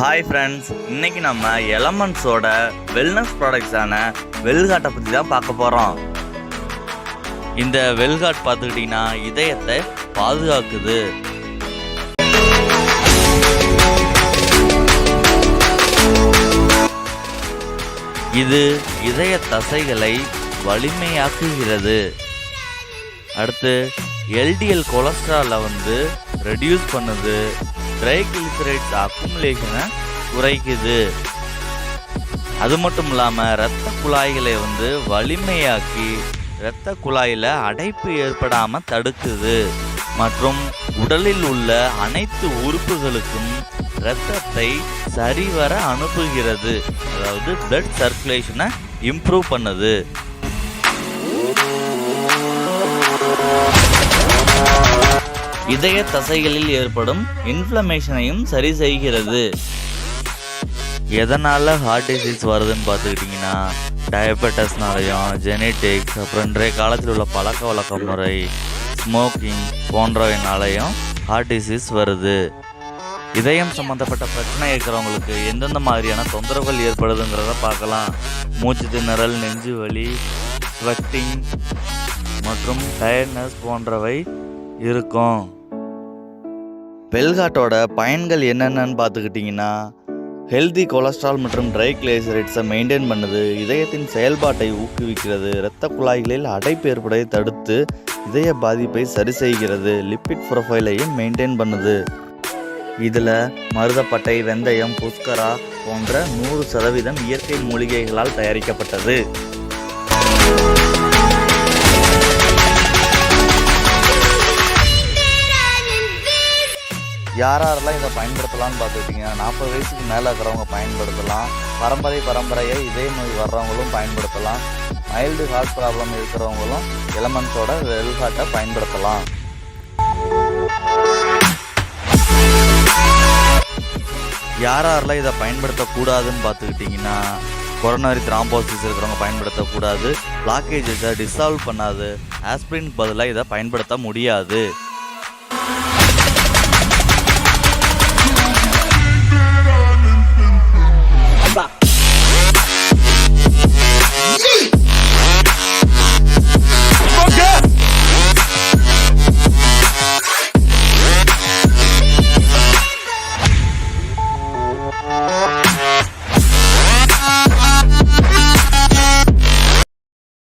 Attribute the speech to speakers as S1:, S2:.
S1: Hi friends, இன்னைக்கு நம்ம எலமெண்ட்ஸோட wellness ப்ராடக்ட்ஸான வெல்காட்டை பற்றி தான் பார்க்க போகிறோம். இந்த வெல்காட் பார்த்துக்கிட்டிங்கன்னா இதயத்தை பாதுகாக்குது. இது இதய தசைகளை வலிமையாக்குகிறது. அடுத்து எல்டிஎல் கொலஸ்ட்ராலை ரெடியூஸ் பண்ணுது. ட்ரைகிளிசரைட்ஸ் அக்குமுலேஷனை குறைக்குது. அது மட்டும் இல்லாமல் இரத்த குழாய்களை வலிமையாக்கி இரத்த குழாயில் அடைப்பு ஏற்படாமல் தடுக்குது. மற்றும் உடலில் உள்ள அனைத்து உறுப்புகளுக்கும் இரத்தத்தை சரிவர அனுப்புகிறது. அதாவது பிளட் சர்க்குலேஷனை இம்ப்ரூவ் பண்ணுது. இதய தசைகளில் ஏற்படும் இன்ஃப்ளமேஷனையும் சரி செய்கிறது. எதனால் ஹார்ட் டிசீஸ் வருதுன்னு பார்த்துக்கிட்டிங்கன்னா டயபெட்டஸ்னாலையும், ஜெனட்டிக்ஸ், அப்புறம் இன்றைய காலத்தில் உள்ள பழக்க வழக்க முறை, ஸ்மோக்கிங் போன்றவைனாலையும் ஹார்ட் டிசீஸ் வருது. இதயம் சம்மந்தப்பட்ட பிரச்சனை இருக்கிறவங்களுக்கு எந்தெந்த மாதிரியான தொந்தரவுகள் ஏற்படுதுங்கிறத பார்க்கலாம். மூச்சு திணறல், நெஞ்சு வலி, ஸ்வெட்டிங் மற்றும் டயர்ட்னஸ் போன்றவை இருக்கும். வெல்காட்டோட பயன்கள் என்னென்னு பார்த்துக்கிட்டிங்கன்னா ஹெல்தி கொலஸ்ட்ரால் மற்றும் ட்ரைகிளிசரைட்ஸை மெயின்டைன் பண்ணுது. இதயத்தின் செயல்பாட்டை ஊக்குவிக்கிறது. இரத்த குழாய்களில் அடைப்பு ஏற்படுவதை தடுத்து இதய பாதிப்பை சரி செய்கிறது. லிப்பிட் ப்ரொஃபைலையும் மெயின்டைன் பண்ணுது. இதில் மருதப்பட்டை, வெந்தயம், புஷ்கரா போன்ற 100% இயற்கை மூலிகைகளால் தயாரிக்கப்பட்டது. யாரெல்லாம் இதை பயன்படுத்தலாம்னு பார்த்துக்கிட்டிங்கன்னா 40 வயசுக்கு மேலே இருக்கிறவங்க பயன்படுத்தலாம். பரம்பரையாக இதய நோய் வர்றவங்களும் பயன்படுத்தலாம். மைல்டு ஹார்ட் ப்ராப்ளம் இருக்கிறவங்களும் எலமெண்ட்ஸோட வெல்காட்டை பயன்படுத்தலாம். யாரெல்லாம் இதை பயன்படுத்தக்கூடாதுன்னு பார்த்துக்கிட்டிங்கன்னா கொரோனரி த்ராம்போசிஸ் இருக்கிறவங்க பயன்படுத்தக்கூடாது. பிளாக்கேஜஸை டிசால்வ் பண்ணாது. ஆஸ்பிரின் பதிலாக இதை பயன்படுத்த முடியாது.